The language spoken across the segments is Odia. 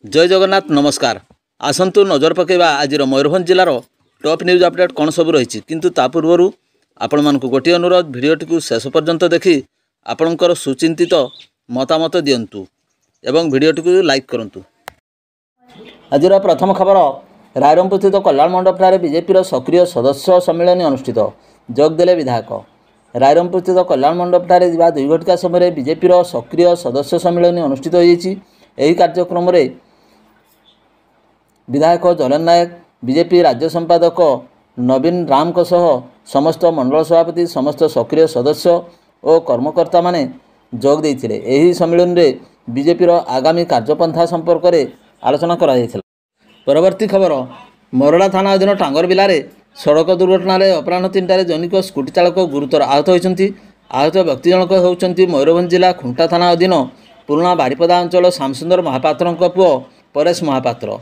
जय जगन्नाथ नमस्कार। आसतु नजर पकेबा आज मयूरभंज जिलार टॉप न्यूज अपडेट कौन सब रही किंतु ता पूर्व आपण मानक गोटे अनुरोध भिडियोटी को शेष पर्यंत देखि आपणकर सुचिंतित मतामत दिंतु एवं भिडियोटी को लाइक करंतु। आज प्रथम खबर रायरंगपुर स्थित कल्याण मंडप बीजेपी सक्रिय सदस्य सम्मेलन अनुष्ठित जोगदेले विधायक। रायरंगपुर स्थित कल्याण मंडप 2 घटिका समय बीजेपी सक्रिय सदस्य सम्मेलन अनुष्ठित होती। कार्यक्रम में विधायक जलन नायक बीजेपी राज्य संपादक नवीन राम को सह समस्त मंडल सभापति समस्त सक्रिय सदस्य और कर्मकर्ता माने जोग देइथिले। एही सम्मेलन रे बीजेपी आगामी कार्यपंथा संपर्क में आलोचना करा जायथिला। परवर्ती खबर मोरडा थाना अधीन टांगरबिला सड़क दुर्घटना अपराह 3टार जनिक स्कूटी चालक गुरुतर आहत होती। आहत व्यक्ति जनक होउचंती मयूरभंज जिला खुंटा थाना अधीन पुराणा बारिपदा अंचल श्यामसुंदर महापात्र पुओ Paresh Mahapatra.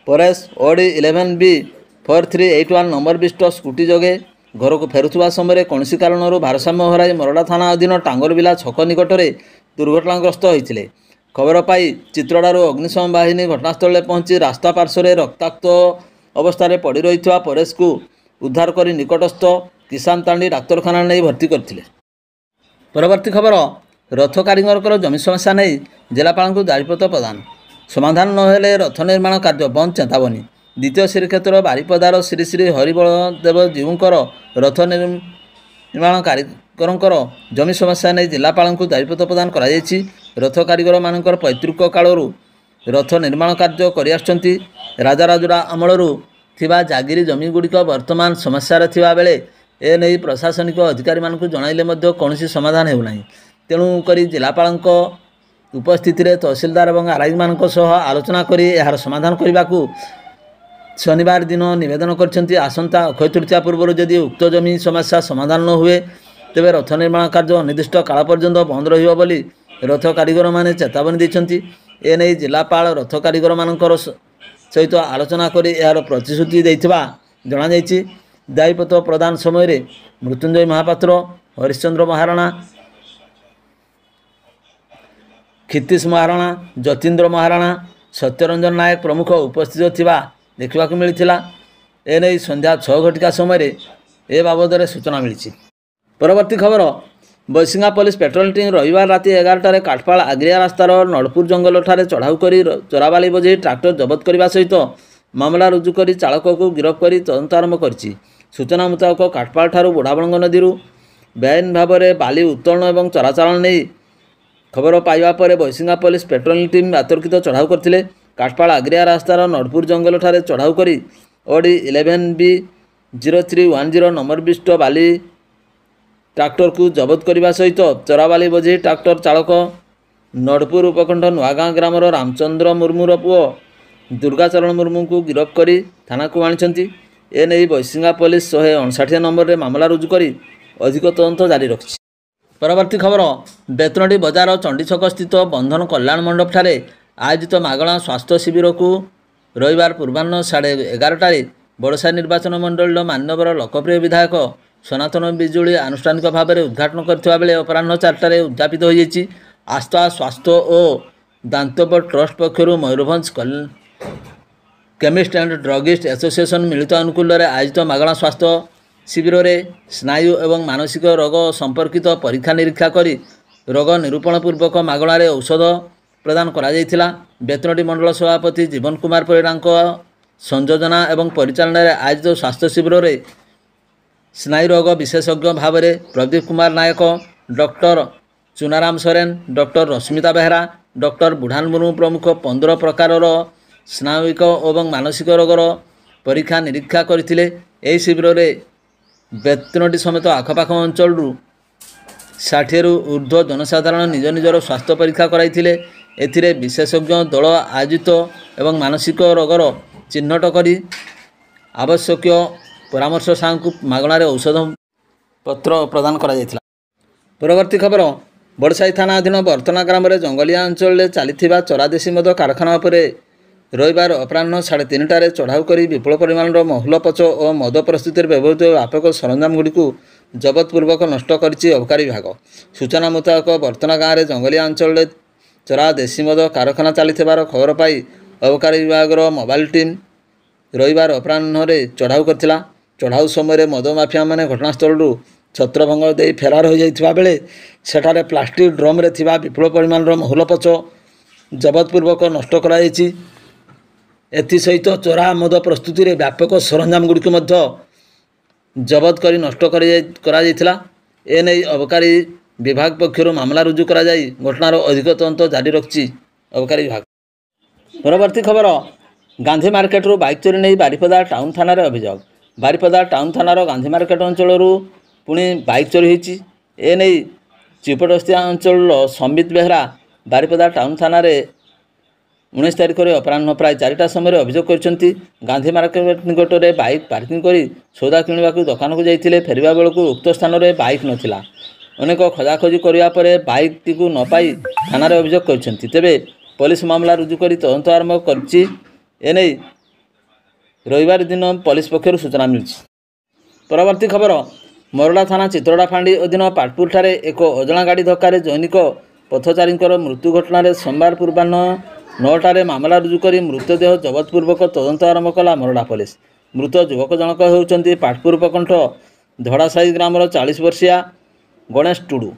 Paresh OD 11B4381 number विशिष्ट स्कूटी जोगे घर को फेरुवा समय कौन कारण भारसाम्य हराई मोरडा थाना अधीन टांगरबिला छक निकट में दुर्घटनाग्रस्त होते। खबर पाई चित्रडारू अग्निशम बाहिनी घटनास्थल में पहुंची रास्ता पार्श्व रक्ताक्त अवस्था पड़ रही परेश को उद्धार कर निकटस्थ किसान तांडी डाक्तखाना नहीं भर्ती करथिले। परवर्ती खबर रथ कारीगर जमी समस्या नहीं जिलापाल को दारिपत्र प्रदान समाधान नहेले रथ निर्माण कार्य बंद चेतावनी। द्वितीय श्रीक्षेत्र बारिपदार श्री श्री हरिबलदेव जीवंकर रथ निर्माण कारीगर जमी समस्या नहीं जिलापाल को दारिपत्र प्रदान करा जायछि। रथ कारीगर मानकर पैतृक कालरू रथ निर्माण कार्य करि राजाराजुरा अमलरू थिबा जागिरी जमी गुड़िक वर्तमान समस्या थिबा बेले ए नहीं प्रशासनिक अधिकारी मानक जणाइले मध्य कौनसी समाधान हेउ नाही। तेणु करी जिलापाल उपस्थित तहसीलदार और आरआई मानक सह आलोचना करी यार समाधान करने को शनिवार दिन निवेदन करछंती। आसंता अक्षय तृतीया पूर्व जदि उक्त जमी समस्या समाधान न हुए तेबे रथ निर्माण कार्य अनिर्दिष्ट काल पर्यंत बंद रहिबो बोली रथ कारीगर माने चेतावनी दैछंती। ए नहीं जिलापाल रथ कारीगर मानकर सहित आलोचना करी यार प्रतिश्रुति दैथिबा जणा जायछि। दायित्व प्रदान समय मृत्युंजय महापात्र हरिश्चंद्र महाराणा क्षितिश महाराणा जतीन्द्र महाराणा सत्यरंजन नायक प्रमुख उपस्थित थिबा देखा मिलता। एने संध्या 6 घटिका समय ए बाबद सूचना मिली। परवर्ती खबर बैसिंगा पुलिस पेट्रोल टीम रविवार राति 11टार काठपाड़ आग्रिया रास्तार नड़पुर जंगल ठारे चढ़ाऊ कर चोराबाली बजे ट्राक्टर जबत करने सहित मामला रुजु कर चालक को गिरफ्त कर तदंत आरंभ कर। सूचना मुताबक काठपाड़ ठारू बुढ़ाबणंग नदी बेआईन भाव में बाली उत्तोलन और चोराचालाण नहीं खबर पाइबा पर बैसिंगा पुलिस पेट्रोल टीम आतर्कित चढ़ाऊ करते। काठपाड़ आग्रिया रास्तार नड़पुर जंगल ठारे चढ़ाऊ कर ओडी 11B0310 नंबर विशिष्ट बाली ट्राक्टर को जबत करने सहित चोराबाली बजे ट्राक्टर चालक नड़पुर उपखंड नुआगाँ ग्रामर रामचंद्र मुर्मूर पुओ दुर्गाचरण मुर्मू को गिरफ्त कर थाना को आनी। एने बैसिंगा पुलिस 159 नंबर में मामला रुजु कर अधिक तदंत जारी रखी। परवर्ती खबर बेतनटी बजार चंडीछक स्थित बंधन कल्याण मंडप ठारे आयोजित मागणा स्वास्थ्य शिविर को रविवार पूर्वाह्न 11:30 बड़साई निर्वाचन मंडल मान्यवर लोकप्रिय विधायक सनातन बिजुली आनुष्ठानिक भाव में उद्घाटन करथिबा बेले अपराह्न 4टारे उद्यापित हो जाइछि। आस्था स्वास्थ्य और दांतव्य ट्रस्ट पक्षर Mayurbhanj chemist and druggist association मिलित अनुकूल आयोजित मागणा स्वास्थ्य शिविर में स्नायु एवं मानसिक रोग संपर्कित परीक्षा निरीक्षा कर रोग निरूपण पूर्वक मागणार औषध प्रदान करा जायथिला। बेतनटी मंडल सभापति जीवन कुमार परिड़ा संयोजना एवं परिचालन आयोजित स्वास्थ्य शिविर में स्नायु रोग विशेषज्ञ भाव में Pradeep Kumar Nayak doctor Chunaram Soren doctor Rashmita Behera doctor Budhan Murmu प्रमुख 15 प्रकार स्नायुविक और मानसिक रोगर परीक्षा निरीक्षा करथिले। एही शिविर में बेतनटी समेत आखपाख अंचल 60 रु ऊर्ध्व जनसाधारण निज निजर स्वास्थ्य परीक्षा कराइथिले। एथिरे विशेषज्ञ दल आयोजित एवं मानसिक रोगर चिन्हट करी आवश्यक परामर्श साहू को मागणार औषध पत्र प्रदान करा जायथिला। परवर्ती खबर बड़साई थाना अधीन बर्तना ग्राम में जंगलिया अंचल चली चरादेशी मद कारखाना पर रविवार अपराह्न 3:30 चढ़ाऊ कर विपुल परिमाण महुल पच और मद प्रस्तुति व्यवहृत व्यापक सरंजाम गुड़ी जबतपूर्वक नष्ट कर अबकारी विभाग। सूचना मुताबक बर्तना गाँव में जंगलिया अंचल ଚୋରା ଦେଶୀ ମଦ କାରଖାନା ଚାଲିଥିବାର ଖବର ପାଇ ଅବକାରୀ ବିଭାଗର ମୋବାଇଲ ଟିମ୍ ରବିବାର ଅପରାହ୍ନରେ ଚଢ଼ାଉ କରିଥିଲା। ଚଢ଼ାଉ ସମୟରେ ମଦ ମାଫିଆମାନେ ଘଟଣାସ୍ଥଳରୁ ଛତ୍ରଭଙ୍ଗ ଦେଇ ଫେରାର ହୋଇଯାଇଥିବା ବେଳେ ସେଠାରେ ପ୍ଲାଷ୍ଟିକ୍ ଡ୍ରମ୍ରେ ଥିବା ବିପୁଳ ପରିମାଣର ମହୁଲପୋଛ ଜବତପୂର୍ବକ ନଷ୍ଟ କରାଯାଇଛି। ଏଥିସହିତ ଚୋରା ମଦ ପ୍ରସ୍ତୁତିରେ ବ୍ୟାପକ ସରଞ୍ଜାମଗୁଡ଼ିକୁ ମଧ୍ୟ ଜବତ କରି ନଷ୍ଟ କରାଯାଇଥିଲା। ଏନେଇ ଅବକାରୀ ବିଭାଗ ପକ୍ଷରୁ ମାମଲା ରୁଜୁ କରାଯାଇ ଘଟଣାର ଅଧିକ ତଦନ୍ତ ଜାରି ରଖିଛି ଅବକାରୀ ବିଭାଗ। ପରବର୍ତ୍ତୀ ଖବର, ଗାନ୍ଧୀ ମାର୍କେଟରୁ ବାଇକ୍ ଚୋରି ନେଇ ବାରିପଦା ଟାଉନ୍ ଥାନାରେ ଅଭିଯୋଗ। ବାରିପଦା ଟାଉନ୍ ଥାନାର ଗାନ୍ଧୀ ମାର୍କେଟ ଅଞ୍ଚଳରୁ ପୁଣି ବାଇକ୍ ଚୋରି ହୋଇଛି। ଏନେଇ ଚିପଟସ୍ତିଆ ଅଞ୍ଚଳର ସମ୍ବିତ ବେହେରା ବାରିପଦା ଟାଉନ୍ ଥାନାରେ 19 ତାରିଖରେ ଅପରାହ୍ନ ପ୍ରାୟ 4ଟା ସମୟରେ ଅଭିଯୋଗ କରିଛନ୍ତି। ଗାନ୍ଧୀ ମାର୍କେଟ ନିକଟରେ ବାଇକ୍ ପାର୍କିଂ କରି ସୌଦା କିଣିବାକୁ ଦୋକାନକୁ ଯାଇଥିଲେ। ଫେରିବା ବେଳକୁ ଉକ୍ତ ସ୍ଥାନରେ ବାଇକ୍ ନଥିଲା। ଅନେକ ଖୋଜାଖୋଜି କରିବା ପରେ ବାଇକ୍ଟିକୁ ନ ପାଇ ଥାନାରେ ଅଭିଯୋଗ କରିଛନ୍ତି। ତେବେ ପୋଲିସ ମାମଲା ରୁଜୁ କରି ତଦନ୍ତ ଆରମ୍ଭ କରିଛି। ଏନେଇ ରବିବାର ଦିନ ପୋଲିସ ପକ୍ଷରୁ ସୂଚନା ମିଳିଛି। ପରବର୍ତ୍ତୀ ଖବର, ମରଡ଼ା ଥାନା ଚିତ୍ରଡ଼ା ଫାଣ୍ଡି ଅଧୀନ ପାଟପୁରଠାରେ ଏକ ଅଜଣା ଗାଡ଼ି ଧକ୍କାରେ ଜୈନିକ ପଥଚାରୀଙ୍କର ମୃତ୍ୟୁ ଘଟଣାରେ ସୋମବାର ପୂର୍ବାହ୍ନ 9ଟାରେ ମାମଲା ରୁଜୁ କରି ମୃତଦେହ ଜବତପୂର୍ବକ ତଦନ୍ତ ଆରମ୍ଭ କଲା ମରଡ଼ା ପୋଲିସ। ମୃତ ଯୁବକ ଜଣକ ହେଉଛନ୍ତି ପାଟପୁର ଉପକଣ୍ଠ ଧଡ଼ାସାହି ଗ୍ରାମର 40 ବର୍ଷିଆ ଗଣେଶ ଟୁଡୁ।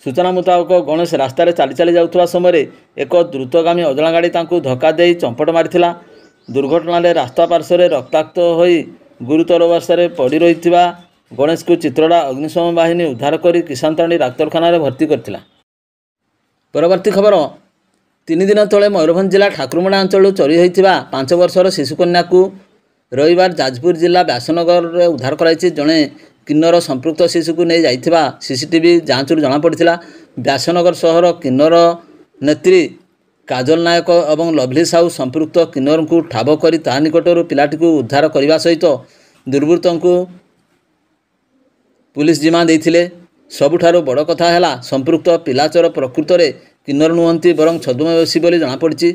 ସୂଚନା ମୁତାବକ ଗଣେଶ ରାସ୍ତାରେ ଚାଲି ଚାଲି ଯାଉଥିବା ସମୟରେ ଏକ ଦ୍ରୁତଗାମୀ ଅଜଣା ଗାଡ଼ି ତାଙ୍କୁ ଧକ୍କା ଦେଇ ଚମ୍ପଟ ମାରିଥିଲା। ଦୁର୍ଘଟଣାରେ ରାସ୍ତା ପାର୍ଶ୍ୱରେ ରକ୍ତାକ୍ତ ହୋଇ ଗୁରୁତର ଅବସ୍ଥାରେ ପଡ଼ି ରହିଥିବା ଗଣେଶକୁ ଚିତ୍ରଡ଼ା ଅଗ୍ନିଶମ ବାହିନୀ ଉଦ୍ଧାର କରି କିଶାନତଣ୍ଡି ଡାକ୍ତରଖାନାରେ ଭର୍ତ୍ତି କରିଥିଲା। ପରବର୍ତ୍ତୀ ଖବର, 3 ଦିନ ତଳେ ମୟୂରଭଞ୍ଜ ଜିଲ୍ଲା ଠାକୁରମୁଣ୍ଡା ଅଞ୍ଚଳରୁ ଚୋରି ହୋଇଥିବା 5 ବର୍ଷର ଶିଶୁକନ୍ୟାକୁ ରବିବାର ଯାଜପୁର ଜିଲ୍ଲା ବ୍ୟାସନଗରରେ ଉଦ୍ଧାର କରାଯାଇଛି। ଜଣେ କିନ୍ନର ସମ୍ପୃକ୍ତ ଶିଶୁକୁ ନେଇ ଯାଇଥିବା ସିସିଟିଭି ଯାଞ୍ଚରୁ ଜଣାପଡ଼ିଥିଲା। ବ୍ୟାସନଗର ସହର କିନ୍ନର ନେତ୍ରୀ କାଜଲ ନାୟକ ଏବଂ ଲଭଲି ସାହୁ ସମ୍ପୃକ୍ତ କିନ୍ନରଙ୍କୁ ଠାବ କରି ତା ନିକଟରୁ ପିଲାଟିକୁ ଉଦ୍ଧାର କରିବା ସହିତ ଦୁର୍ବୃତ୍ତଙ୍କୁ ପୁଲିସ ଜିମା ଦେଇଥିଲେ। ସବୁଠାରୁ ବଡ଼ କଥା ହେଲା, ସମ୍ପୃକ୍ତ ପିଲାଚୋର ପ୍ରକୃତରେ କିନ୍ନର ନୁହନ୍ତି ବରଂ ଛଦ୍ମବେଶୀ ବୋଲି ଜଣାପଡ଼ିଛି।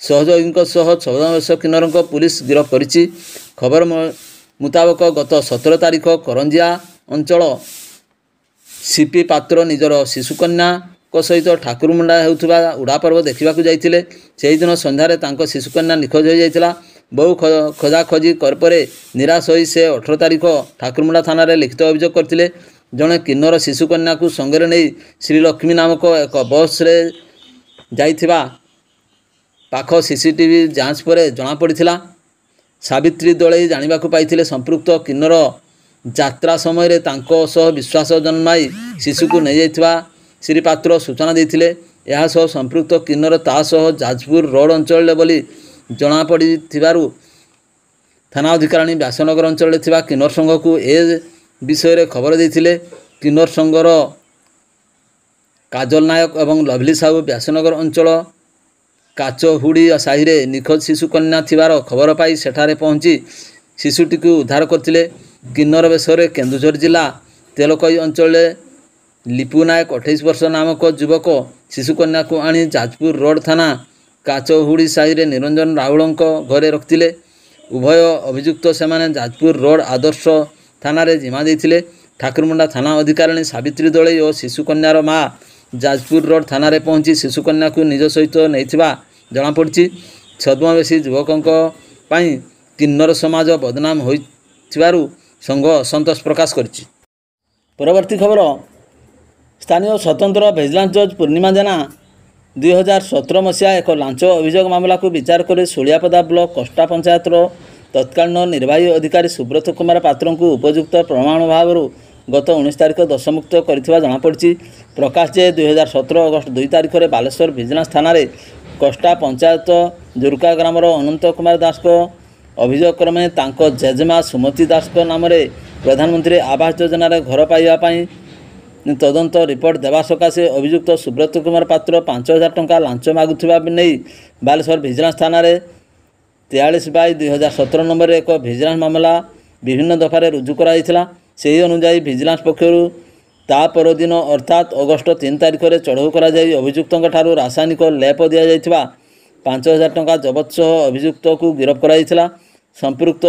ସହଯୋଗୀଙ୍କ ସହ ଛଦ୍ମବେଶ କିନ୍ନରଙ୍କ ପୁଲିସ ଗିରଫ କରିଛି। ଖବର ମୁତାବକ ଗତ 17 ତାରିଖ କରଞ୍ଜିଆ ଅଞ୍ଚଳ ସିପି ପାତ୍ର ନିଜର ଶିଶୁକନ୍ୟାଙ୍କ ସହିତ ଠାକୁରମୁଣ୍ଡା ହେଉଥିବା ଉଡ଼ାପର୍ବ ଦେଖିବାକୁ ଯାଇଥିଲେ। ସେହିଦିନ ସନ୍ଧ୍ୟାରେ ତାଙ୍କ ଶିଶୁକନ୍ୟା ନିଖୋଜ ହୋଇଯାଇଥିଲା। ବହୁ ଖୋଜାଖୋଜି ପରେ ନିରାଶ ହୋଇ ସେ 18 ତାରିଖ ଠାକୁରମୁଣ୍ଡା ଥାନାରେ ଲିଖିତ ଅଭିଯୋଗ କରିଥିଲେ। ଜଣେ କିନ୍ନର ଶିଶୁକନ୍ୟାକୁ ସଙ୍ଗରେ ନେଇ ଶ୍ରୀଲକ୍ଷ୍ମୀ ନାମକ ଏକ ବସ୍ରେ ଯାଇଥିବା ପାଖ ସିସିଟିଭି ଯାଞ୍ଚ ପରେ ଜଣାପଡ଼ିଥିଲା। ସାବିତ୍ରୀ ଦଳେଇ ଜାଣିବାକୁ ପାଇଥିଲେ ସମ୍ପୃକ୍ତ କିନ୍ନର ଯାତ୍ରା ସମୟରେ ତାଙ୍କ ସହ ବିଶ୍ୱାସ ଜନ୍ମାଇ ଶିଶୁକୁ ନେଇଯାଇଥିବା ଶ୍ରୀ ପାତ୍ର ସୂଚନା ଦେଇଥିଲେ। ଏହା ସହ ସମ୍ପୃକ୍ତ କିନ୍ନର ତା ସହ ଯାଜପୁର ରୋଡ଼ ଅଞ୍ଚଳରେ ବୋଲି ଜଣାପଡ଼ିଥିବାରୁ ଥାନା ଅଧିକାରିଣୀ ବ୍ୟାସନଗର ଅଞ୍ଚଳରେ ଥିବା କିନ୍ନର ସଂଘକୁ ଏ ବିଷୟରେ ଖବର ଦେଇଥିଲେ। କିନ୍ନର ସଂଘର କାଜଲ ନାୟକ ଏବଂ ଲଭଲି ସାହୁ ବ୍ୟାସନଗର ଅଞ୍ଚଳ କାଚହୁଡ଼ି ସାହିରେ ନିଖୋଜ ଶିଶୁକନ୍ୟା ଥିବାର ଖବର ପାଇ ସେଠାରେ ପହଞ୍ଚି ଶିଶୁଟିକୁ ଉଦ୍ଧାର କରିଥିଲେ। କିନ୍ନର ବେଶରେ କେନ୍ଦୁଝର ଜିଲ୍ଲା ତେଲକଇ ଅଞ୍ଚଳରେ ଲିପୁ ନାୟକ 28 ବର୍ଷ ନାମକ ଯୁବକ ଶିଶୁକନ୍ୟାକୁ ଆଣି ଯାଜପୁର ରୋଡ଼ ଥାନା କାଚହୁଡ଼ି ସାହିରେ ନିରଞ୍ଜନ ରାଉଳଙ୍କ ଘରେ ରଖିଥିଲେ। ଉଭୟ ଅଭିଯୁକ୍ତ ସେମାନେ ଯାଜପୁର ରୋଡ଼ ଆଦର୍ଶ ଥାନାରେ ଜିମା ଦେଇଥିଲେ। ଠାକୁରମୁଣ୍ଡା ଥାନା ଅଧିକାରିଣୀ ସାବିତ୍ରୀ ଦଳେଇ ଓ ଶିଶୁକନ୍ୟାର ମା ଯାଜପୁର ରୋଡ଼ ଥାନାରେ ପହଞ୍ଚି ଶିଶୁକନ୍ୟାକୁ ନିଜ ସହିତ ନେଇଥିବା ଜଣାପଡ଼ିଛି। ଛଦ୍ମବେଶୀ ଯୁବକଙ୍କ ପାଇଁ କିନ୍ନର ସମାଜ ବଦନାମ ହୋଇଥିବାରୁ ସଂଘ ଅସନ୍ତୋଷ ପ୍ରକାଶ କରିଛି। ପରବର୍ତ୍ତୀ ଖବର, ସ୍ଥାନୀୟ ସ୍ୱତନ୍ତ୍ର ଭିଜିଲାନ୍ସ ଜଜ୍ ପୂର୍ଣ୍ଣିମା ଜେନା 2017 ମସିହା ଏକ ଲାଞ୍ଚ ଅଭିଯୋଗ ମାମଲାକୁ ବିଚାର କରି ସୁଳିଆପଦା ବ୍ଲକ କଷ୍ଟା ପଞ୍ଚାୟତର ତତ୍କାଳୀନ ନିର୍ବାହୀ ଅଧିକାରୀ ସୁବ୍ରତ କୁମାର ପାତ୍ରଙ୍କୁ ଉପଯୁକ୍ତ ପ୍ରମାଣ ଅଭାବରୁ ଗତ 19 ତାରିଖ ଦୋଷମୁକ୍ତ କରିଥିବା ଜଣାପଡ଼ିଛି। ପ୍ରକାଶ ଯେ 2017 ଅଗଷ୍ଟ 2 ତାରିଖରେ ବାଲେଶ୍ୱର ଭିଜିଲାନ୍ସ ଥାନାରେ କଷ୍ଟା ପଞ୍ଚାୟତ ଜୁରୁକା ଗ୍ରାମର ଅନନ୍ତ କୁମାର ଦାସଙ୍କ ଅଭିଯୋଗ କ୍ରମେ ତାଙ୍କ ଜେଜେମା ସୁମତି ଦାସଙ୍କ ନାମରେ ପ୍ରଧାନମନ୍ତ୍ରୀ ଆବାସ ଯୋଜନାରେ ଘର ପାଇବା ପାଇଁ ତଦନ୍ତ ରିପୋର୍ଟ ଦେବା ସକାଶେ ଅଭିଯୁକ୍ତ ସୁବ୍ରତ କୁମାର ପାତ୍ର 5,000 ଟଙ୍କା ଲାଞ୍ଚ ମାଗୁଥିବା ନେଇ ବାଲେଶ୍ୱର ଭିଜିଲାନ୍ସ ଥାନାରେ 43/2017 ନମ୍ବରରେ ଏକ ଭିଜିଲାନ୍ସ ମାମଲା ବିଭିନ୍ନ ଦଫାରେ ରୁଜୁ କରାଯାଇଥିଲା। ସେହି ଅନୁଯାୟୀ ଭିଜିଲାନ୍ସ ପକ୍ଷରୁ ତା ପରଦିନ ଅର୍ଥାତ୍ ଅଗଷ୍ଟ 3 ତାରିଖରେ ଚଢ଼ଉ କରାଯାଇ ଅଭିଯୁକ୍ତଙ୍କ ଠାରୁ ରାସାୟନିକ ଲେପ ଦିଆଯାଇଥିବା 5,000 ଟଙ୍କା ଜବତ ସହ ଅଭିଯୁକ୍ତକୁ ଗିରଫ କରାଯାଇଥିଲା। ସମ୍ପୃକ୍ତ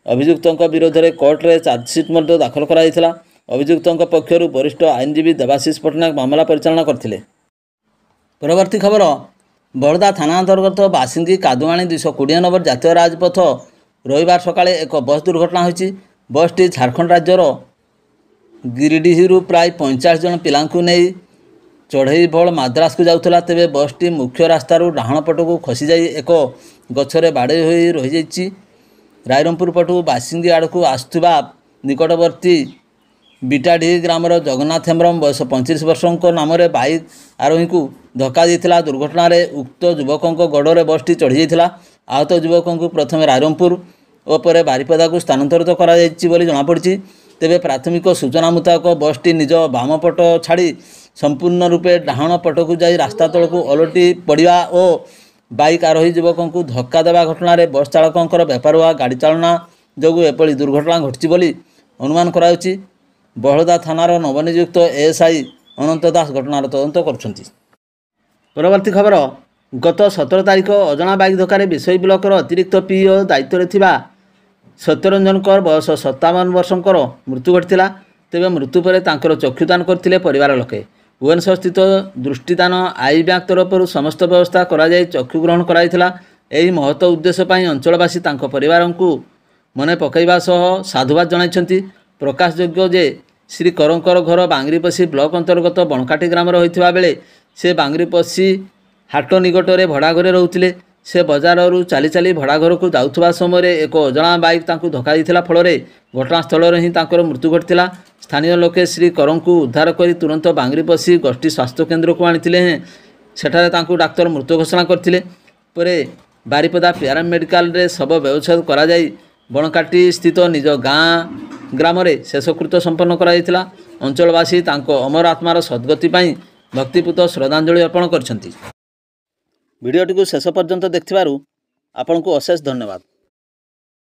ଅଭିଯୁକ୍ତଙ୍କ ବିରୋଧରେ କୋର୍ଟରେ ଚାର୍ଜସିଟ୍ ମଧ୍ୟ ଦାଖଲ କରାଯାଇଥିଲା। ଅଭିଯୁକ୍ତଙ୍କ ପକ୍ଷରୁ ବରିଷ୍ଠ ଆଇନଜୀବୀ ଦେବାଶିଷ ପଟ୍ଟନାୟକ ମାମଲା ପରିଚାଳନା କରିଥିଲେ। ପରବର୍ତ୍ତୀ ଖବର ବଳଦା ଥାନା ଅନ୍ତର୍ଗତ ବାସିନ୍ଦୀ କାଦୁଆଣୀ 220 ନମ୍ବର ଜାତୀୟ ରାଜପଥ ରବିବାର ସକାଳେ ଏକ ବସ୍ ଦୁର୍ଘଟଣା ହୋଇଛି। ବସ୍ଟି ଝାଡ଼ଖଣ୍ଡ ରାଜ୍ୟର ଗିରିଡିହରୁ ପ୍ରାୟ 45 ଜଣ ପିଲାଙ୍କୁ ନେଇ ଚଢ଼େଇବଳ ମାଦ୍ରାସକୁ ଯାଉଥିଲା। ତେବେ ବସ୍ଟି ମୁଖ୍ୟ ରାସ୍ତାରୁ ଡାହାଣ ପଟକୁ ଖସିଯାଇ ଏକ ଗଛରେ ବାଡ଼େଇ ହୋଇ ରହିଯାଇଛି। ରାଇରଙ୍ଗପୁର ପଟୁ ବାସିନ୍ଦୀ ଆଡ଼କୁ ଆସୁଥିବା ନିକଟବର୍ତ୍ତୀ ବିଟାଡିହି ଗ୍ରାମର ଜଗନ୍ନାଥ ହେମ୍ବ୍ରମ ବୟସ 35 ବର୍ଷଙ୍କ ନାମରେ ବାଇକ୍ ଆରୋହୀଙ୍କୁ ଧକ୍କା ଦେଇଥିଲା। ଦୁର୍ଘଟଣାରେ ଉକ୍ତ ଯୁବକଙ୍କ ଗୋଡ଼ରେ ବସ୍ଟି ଚଢ଼ିଯାଇଥିଲା। ଆହତ ଯୁବକଙ୍କୁ ପ୍ରଥମେ ରାଇରଙ୍ଗପୁର ଓ ପରେ ବାରିପଦାକୁ ସ୍ଥାନାନ୍ତରିତ କରାଯାଇଛି ବୋଲି ଜଣାପଡ଼ିଛି। ତେବେ ପ୍ରାଥମିକ ସୂଚନା ମୁତାବକ ବସ୍ଟି ନିଜ ବାମ ପଟ ଛାଡ଼ି ସମ୍ପୂର୍ଣ୍ଣ ରୂପେ ଡାହାଣ ପଟକୁ ଯାଇ ରାସ୍ତା ତଳକୁ ଓଲଟି ପଡ଼ିବା ଓ ବାଇକ୍ ଆରୋହୀ ଯୁବକଙ୍କୁ ଧକ୍କା ଦେବା ଘଟଣାରେ ବସ୍ ଚାଳକଙ୍କର ବେପରୁଆ ଗାଡ଼ି ଚାଳନା ଯୋଗୁଁ ଏପରି ଦୁର୍ଘଟଣା ଘଟିଛି ବୋଲି ଅନୁମାନ କରାଯାଉଛି। ବଳଦା ଥାନାର ନବନିଯୁକ୍ତ ଏଏସ୍ଆଇ ଅନନ୍ତ ଦାସ ଘଟଣାର ତଦନ୍ତ କରୁଛନ୍ତି। ପରବର୍ତ୍ତୀ ଖବର ଗତ 17 ତାରିଖ ଅଜଣା ବାଇକ୍ ଧକ୍କାରେ ବିଶୋଇ ବ୍ଲକର ଅତିରିକ୍ତ ପିଇଓ ଦାୟିତ୍ୱରେ ଥିବା ସତ୍ୟରଞ୍ଜନଙ୍କର ବୟସ 57 ବର୍ଷଙ୍କର ମୃତ୍ୟୁ ଘଟିଥିଲା। ତେବେ ମୃତ୍ୟୁ ପରେ ତାଙ୍କର ଚକ୍ଷୁଦାନ କରିଥିଲେ ପରିବାର ଲୋକେ। ଭୁବନେଶ୍ୱର ସ୍ଥିତ ଦୃଷ୍ଟିଦାନ ଆଇ ବ୍ୟାଙ୍କ ତରଫରୁ ସମସ୍ତ ବ୍ୟବସ୍ଥା କରାଯାଇ ଚକ୍ଷୁ ଗ୍ରହଣ କରାଯାଇଥିଲା। ଏହି ମହତ ଉଦ୍ଦେଶ୍ୟ ପାଇଁ ଅଞ୍ଚଳବାସୀ ତାଙ୍କ ପରିବାରଙ୍କୁ ମନେ ପକାଇବା ସହ ସାଧୁବାଦ ଜଣାଇଛନ୍ତି। ପ୍ରକାଶଯୋଗ୍ୟ ଯେ ଶ୍ରୀ କରଙ୍କର ଘର ବାଙ୍ଗିରିପୋଷି ବ୍ଲକ ଅନ୍ତର୍ଗତ ବଣକାଟି ଗ୍ରାମରେ ହୋଇଥିବା ବେଳେ ସେ ବାଙ୍ଗିରିପୋଷି ହାଟ ନିକଟରେ ଭଡ଼ା ଘରେ ରହୁଥିଲେ। ସେ ବଜାରରୁ ଚାଲି ଚାଲି ଭଡ଼ା ଘରକୁ ଯାଉଥିବା ସମୟରେ ଏକ ଅଜଣା ବାଇକ୍ ତାଙ୍କୁ ଧକ୍କା ଦେଇଥିଲା। ଫଳରେ ଘଟଣାସ୍ଥଳରେ ହିଁ ତାଙ୍କର ମୃତ୍ୟୁ ଘଟିଥିଲା। ସ୍ଥାନୀୟ ଲୋକେ ଶ୍ରୀ କରଙ୍କୁ ଉଦ୍ଧାର କରି ତୁରନ୍ତ ବାଙ୍ଗିରିପୋଷି ଗୋଷ୍ଠୀ ସ୍ୱାସ୍ଥ୍ୟ କେନ୍ଦ୍ରକୁ ଆଣିଥିଲେ ହେଁ ସେଠାରେ ତାଙ୍କୁ ଡାକ୍ତର ମୃତ ଘୋଷଣା କରିଥିଲେ। ପରେ ବାରିପଦା ପିଆରଏମ୍ ମେଡ଼ିକାଲରେ ଶବ ବ୍ୟବଚ୍ଛେଦ କରାଯାଇ ବଣକାଟି ସ୍ଥିତ ନିଜ ଗ୍ରାମରେ ଶେଷକୃତ୍ୟ ସମ୍ପନ୍ନ କରାଯାଇଥିଲା। ଅଞ୍ଚଳବାସୀ ତାଙ୍କ ଅମର ଆତ୍ମାର ସଦ୍ଗତି ପାଇଁ ଭକ୍ତିପୂତ ଶ୍ରଦ୍ଧାଞ୍ଜଳି ଅର୍ପଣ କରିଛନ୍ତି। ଭିଡ଼ିଓଟିକୁ ଶେଷ ପର୍ଯ୍ୟନ୍ତ ଦେଖିଥିବାରୁ ଆପଣଙ୍କୁ ଅଶେଷ ଧନ୍ୟବାଦ।